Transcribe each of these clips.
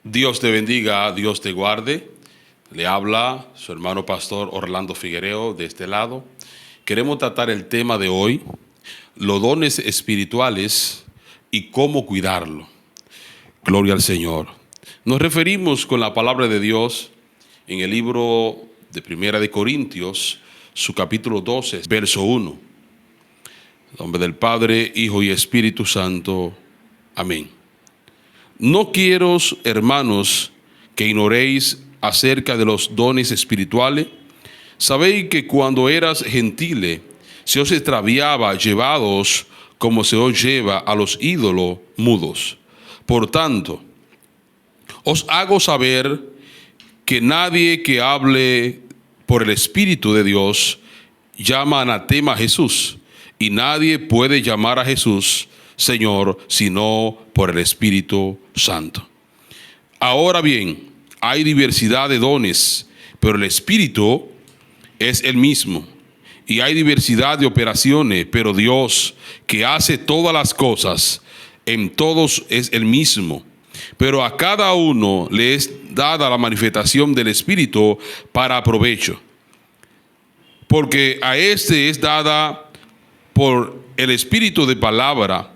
Dios te bendiga, Dios te guarde. Le habla su hermano pastor Orlando Figuereo de este lado. Queremos tratar el tema de hoy, los dones espirituales y cómo cuidarlo. Gloria al Señor. Nos referimos con la palabra de Dios en el libro de Primera de Corintios, su capítulo 12, verso 1. En nombre del Padre, Hijo y Espíritu Santo. Amén. No quiero, hermanos, que ignoréis acerca de los dones espirituales. Sabéis que cuando eras gentiles, se os extraviaba llevados como se os lleva a los ídolos mudos. Por tanto, os hago saber que nadie que hable por el Espíritu de Dios llama anatema a Jesús, y nadie puede llamar a Jesús Señor sino por el Espíritu Santo. Ahora bien, hay diversidad de dones, pero el Espíritu es el mismo. Y hay diversidad de operaciones, pero Dios, que hace todas las cosas, en todos es el mismo. Pero a cada uno le es dada la manifestación del Espíritu para provecho. Porque a este es dada por el Espíritu de palabra,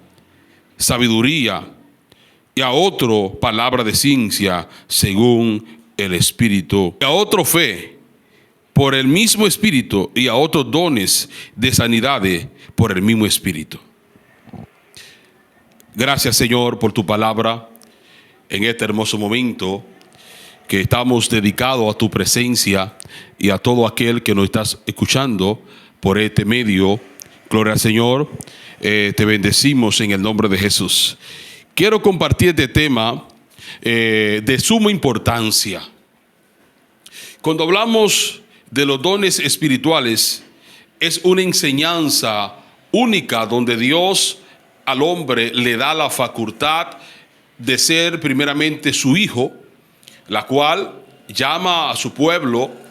sabiduría, y a otro palabra de ciencia según el Espíritu, y a otro fe por el mismo Espíritu, y a otros dones de sanidades por el mismo Espíritu. Gracias, Señor, por tu palabra en este hermoso momento que estamos dedicados a tu presencia y a todo aquel que nos estás escuchando por este medio. Gloria al Señor. Te bendecimos en el nombre de Jesús. Quiero compartir este tema de suma importancia. Cuando hablamos de los dones espirituales, es una enseñanza única donde Dios al hombre le da la facultad de ser primeramente su hijo, la cual llama a su pueblo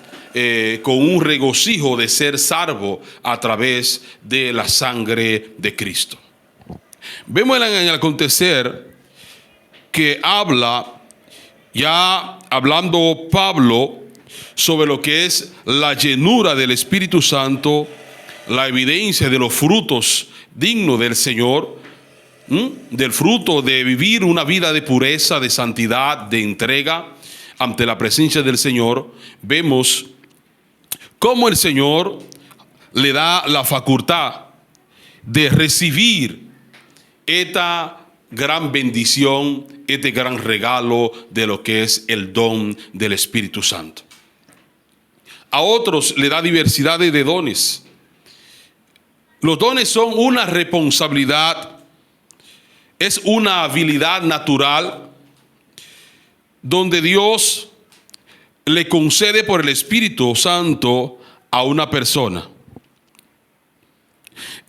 con un regocijo de ser salvo a través de la sangre de Cristo. Vemos en el acontecer que hablando Pablo sobre lo que es la llenura del Espíritu Santo, la evidencia de los frutos dignos del Señor, del fruto de vivir una vida de pureza, de santidad, de entrega ante la presencia del Señor. Vemos cómo el Señor le da la facultad de recibir esta gran bendición, este gran regalo de lo que es el don del Espíritu Santo. A otros le da diversidad de dones. Los dones son una responsabilidad, es una habilidad natural donde Dios le concede por el Espíritu Santo a una persona.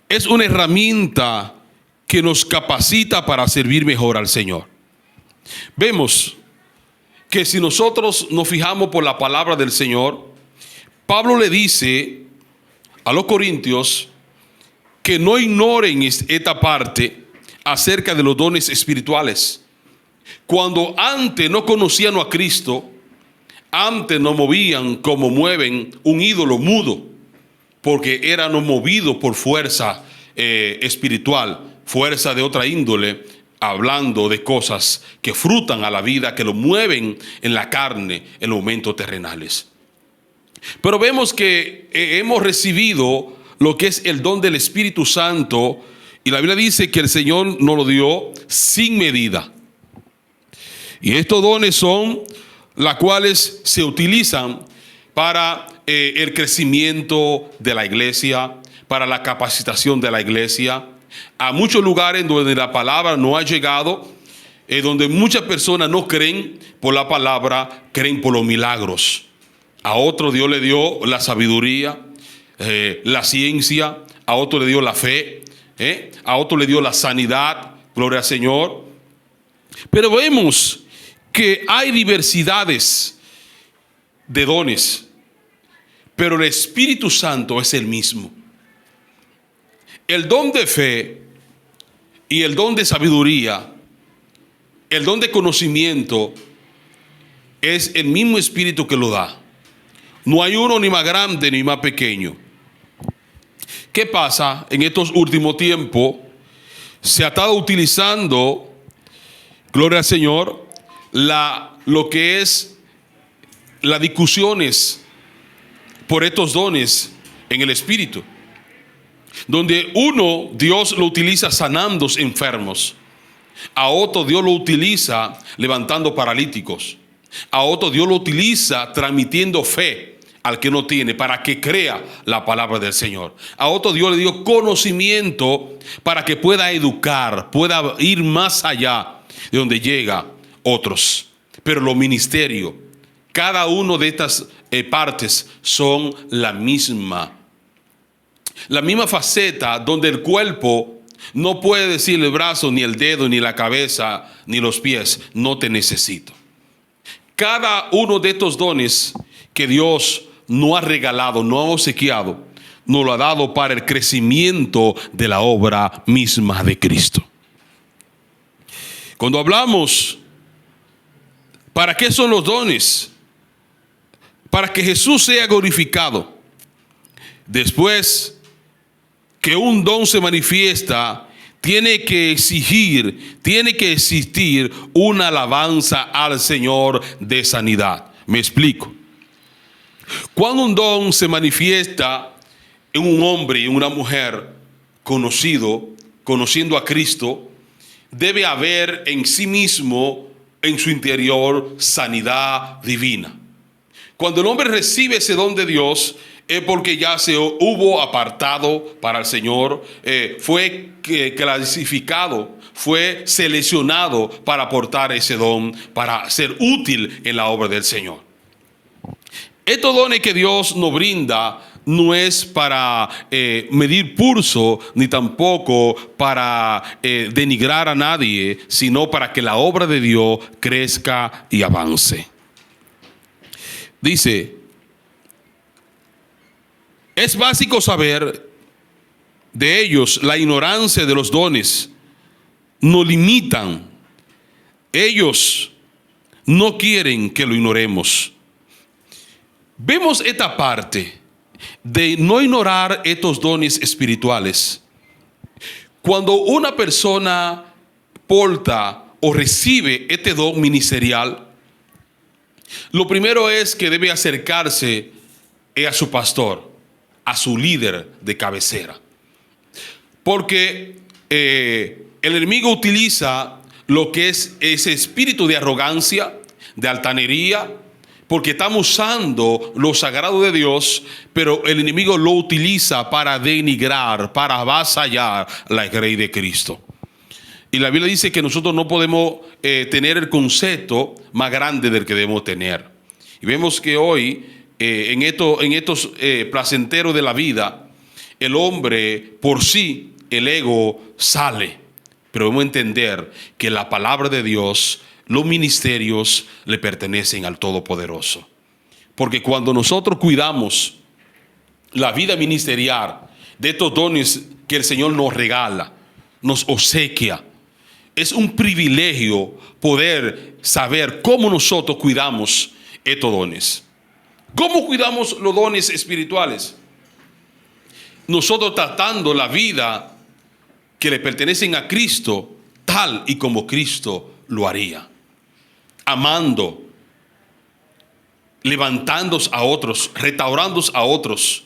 Es una herramienta que nos capacita para servir mejor al Señor. Vemos que si nosotros nos fijamos por la palabra del Señor, Pablo le dice a los corintios que no ignoren esta parte acerca de los dones espirituales. Cuando antes no conocían a Cristo, antes no movían como mueven un ídolo mudo, porque eran movidos por fuerza espiritual, fuerza de otra índole, hablando de cosas que frutan a la vida, que lo mueven en la carne en los momentos terrenales. Pero vemos que hemos recibido lo que es el don del Espíritu Santo, y la Biblia dice que el Señor nos lo dio sin medida. Y estos dones son las cuales se utilizan para el crecimiento de la iglesia, para la capacitación de la iglesia, a muchos lugares donde la palabra no ha llegado, donde muchas personas no creen por la palabra, creen por los milagros. A otro Dios le dio la sabiduría, la ciencia, a otro le dio la fe, a otro le dio la sanidad, gloria al Señor. Pero vemos que hay diversidades de dones, pero el Espíritu Santo es el mismo. El don de fe y el don de sabiduría, el don de conocimiento es el mismo Espíritu que lo da. No hay uno ni más grande ni más pequeño. ¿Qué pasa en estos últimos tiempos? Se ha estado utilizando, gloria al Señor, lo que es las discusiones por estos dones en el Espíritu, donde uno, Dios lo utiliza sanando enfermos, a otro Dios lo utiliza levantando paralíticos, a otro Dios lo utiliza transmitiendo fe al que no tiene para que crea la palabra del Señor, a otro Dios le dio conocimiento para que pueda educar, pueda ir más allá de donde llega otros. Pero los ministerios, cada uno de estas partes son la misma faceta, donde el cuerpo no puede decir el brazo, ni el dedo, ni la cabeza, ni los pies: no te necesito. Cada uno de estos dones que Dios no ha regalado, no ha obsequiado, nos lo ha dado para el crecimiento de la obra misma de Cristo. Cuando hablamos, ¿para qué son los dones? Para que Jesús sea glorificado. Después que un don se manifiesta, tiene que existir una alabanza al Señor de sanidad. Me explico. Cuando un don se manifiesta en un hombre y en una mujer conociendo a Cristo, debe haber en sí mismo, en su interior, sanidad divina. Cuando el hombre recibe ese don de Dios, es porque ya se hubo apartado para el Señor, fue clasificado, fue seleccionado para aportar ese don, para ser útil en la obra del Señor. Estos dones que Dios nos brinda no es para medir pulso, ni tampoco para denigrar a nadie, sino para que la obra de Dios crezca y avance. Dice: es básico saber de ellos. La ignorancia de los dones nos limitan. Ellos no quieren que lo ignoremos. Vemos esta parte de no ignorar estos dones espirituales. Cuando una persona porta o recibe este don ministerial, lo primero es que debe acercarse a su pastor, a su líder de cabecera. Porque el enemigo utiliza lo que es ese espíritu de arrogancia, de altanería, porque estamos usando lo sagrado de Dios, pero el enemigo lo utiliza para denigrar, para avasallar la iglesia de Cristo. Y la Biblia dice que nosotros no podemos tener el concepto más grande del que debemos tener. Y vemos que hoy, en estos placenteros de la vida, el hombre por sí, el ego sale. Pero debemos entender que la palabra de Dios, los ministerios le pertenecen al Todopoderoso. Porque cuando nosotros cuidamos la vida ministerial de estos dones que el Señor nos regala, nos obsequia, es un privilegio poder saber cómo nosotros cuidamos estos dones. ¿Cómo cuidamos los dones espirituales? Nosotros tratando la vida que le pertenecen a Cristo tal y como Cristo lo haría. Amando, levantando a otros, restaurando a otros,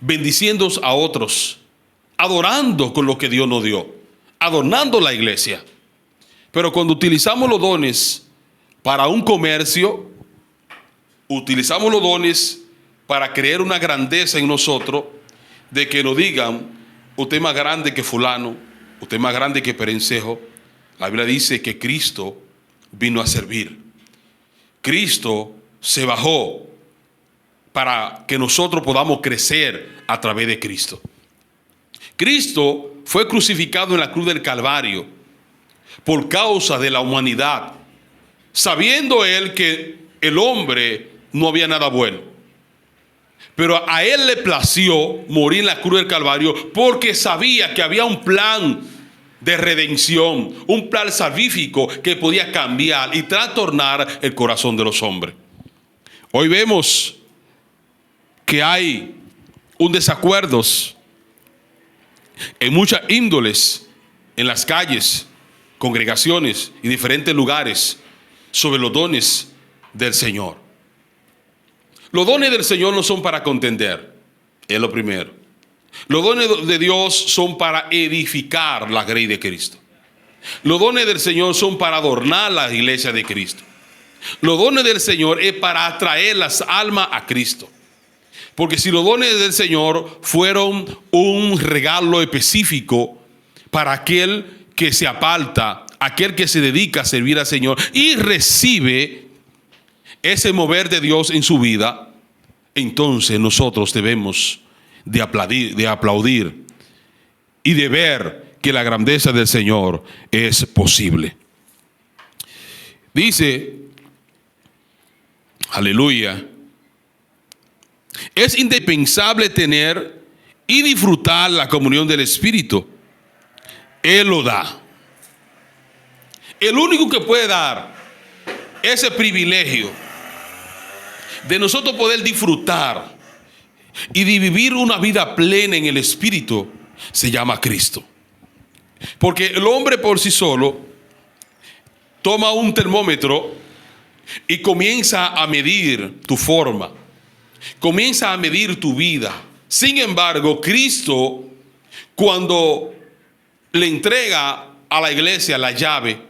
bendiciendo a otros, adorando con lo que Dios nos dio, adornando la iglesia. Pero cuando utilizamos los dones para un comercio, utilizamos los dones para crear una grandeza en nosotros, de que nos digan: usted es más grande que fulano, usted es más grande que perencejo. La Biblia dice que Cristo vino a servir. Cristo se bajó para que nosotros podamos crecer a través de Cristo. Cristo fue crucificado en la cruz del Calvario por causa de la humanidad, sabiendo él que el hombre no había nada bueno. Pero a él le plació morir en la cruz del Calvario porque sabía que había un plan de redención, un plan salvífico que podía cambiar y trastornar el corazón de los hombres. Hoy vemos que hay un desacuerdo en muchas índoles, en las calles, congregaciones y diferentes lugares sobre los dones del Señor. Los dones del Señor no son para contender, es lo primero. Los dones de Dios son para edificar la grey de Cristo. Los dones del Señor son para adornar la iglesia de Cristo. Los dones del Señor es para atraer las almas a Cristo. Porque si los dones del Señor fueron un regalo específico para aquel que se aparta, aquel que se dedica a servir al Señor y recibe ese mover de Dios en su vida, entonces nosotros debemos de aplaudir y de ver que la grandeza del Señor es posible. Dice, aleluya, es indispensable tener y disfrutar la comunión del Espíritu. Él lo da. El único que puede dar ese privilegio de nosotros poder disfrutar y de vivir una vida plena en el Espíritu se llama Cristo. Porque el hombre por sí solo toma un termómetro y comienza a medir tu forma, comienza a medir tu vida. Sin embargo, Cristo, cuando le entrega a la iglesia la llave,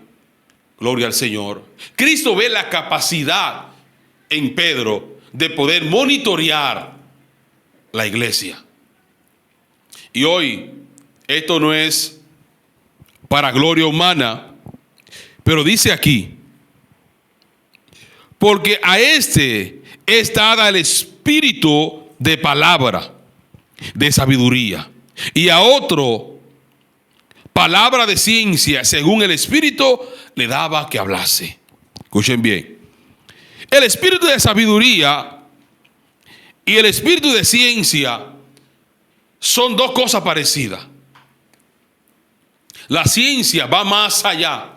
gloria al Señor, Cristo ve la capacidad en Pedro de poder monitorear la iglesia. Y hoy esto no es para gloria humana, pero dice aquí, porque a este es dada el espíritu de palabra, de sabiduría, y a otro palabra de ciencia, según el espíritu le daba que hablase. Escuchen bien. El espíritu de sabiduría y el espíritu de ciencia son dos cosas parecidas. La ciencia va más allá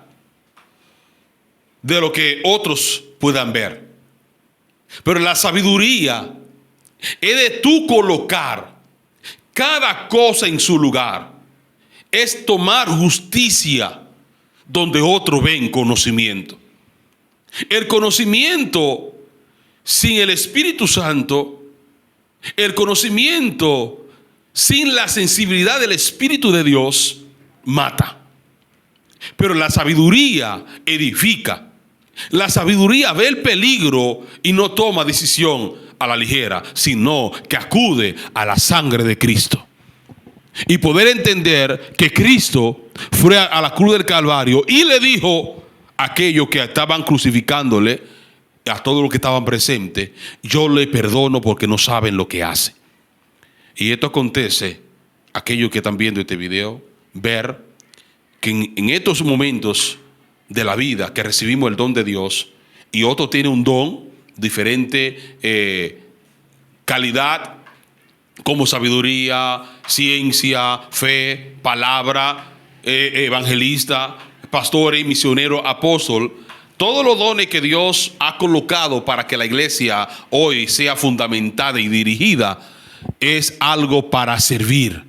de lo que otros puedan ver. Pero la sabiduría es de tú colocar cada cosa en su lugar. Es tomar justicia donde otros ven conocimiento. El conocimiento sin el Espíritu Santo, el conocimiento sin la sensibilidad del Espíritu de Dios, mata. Pero la sabiduría edifica. La sabiduría ve el peligro y no toma decisión a la ligera, sino que acude a la sangre de Cristo. Y poder entender que Cristo fue a la cruz del Calvario y le dijo a aquellos que estaban crucificándole, a todos los que estaban presentes, yo le perdono porque no saben lo que hacen. Y esto acontece, aquellos que están viendo este video, ver que en estos momentos de la vida que recibimos el don de Dios y otro tiene un don diferente, calidad, como sabiduría, ciencia, fe, palabra, evangelista, pastor, misionero, apóstol. Todos los dones que Dios ha colocado para que la iglesia hoy sea fundamentada y dirigida es algo para servir.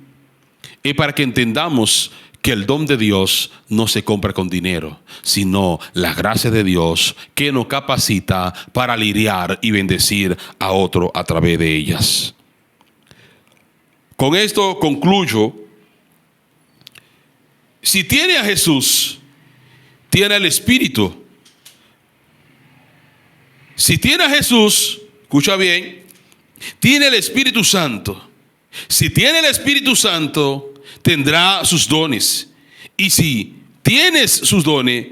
Y para que entendamos que el don de Dios no se compra con dinero, sino la gracia de Dios que nos capacita para lidiar y bendecir a otro a través de ellas. Con esto concluyo. Si tiene a Jesús, tiene el Espíritu. Si tiene a Jesús, escucha bien, tiene el Espíritu Santo. Si tiene el Espíritu Santo, tendrá sus dones. Y si tienes sus dones,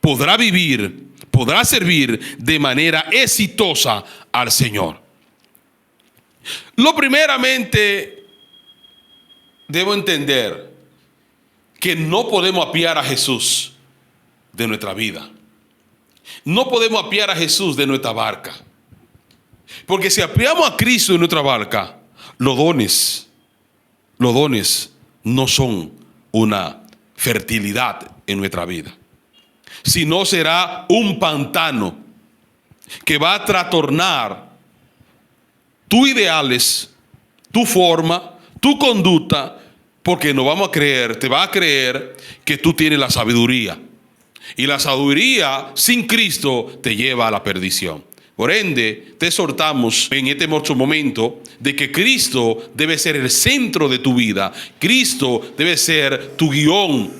podrá vivir, podrá servir de manera exitosa al Señor. Lo primeramente, debo entender que no podemos apiar a Jesús de nuestra vida. No podemos apiar a Jesús de nuestra barca. Porque si apiamos a Cristo de nuestra barca, los dones no son una fertilidad en nuestra vida. Si no, será un pantano que va a trastornar tus ideales, tu forma, tu conducta, porque no vamos a creer, te va a creer que tú tienes la sabiduría. Y la sabiduría sin Cristo te lleva a la perdición. Por ende, te exhortamos en este hermoso momento de que Cristo debe ser el centro de tu vida. Cristo debe ser tu guión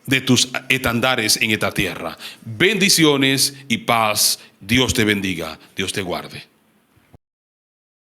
de tus estandares en esta tierra. Bendiciones y paz. Dios te bendiga. Dios te guarde.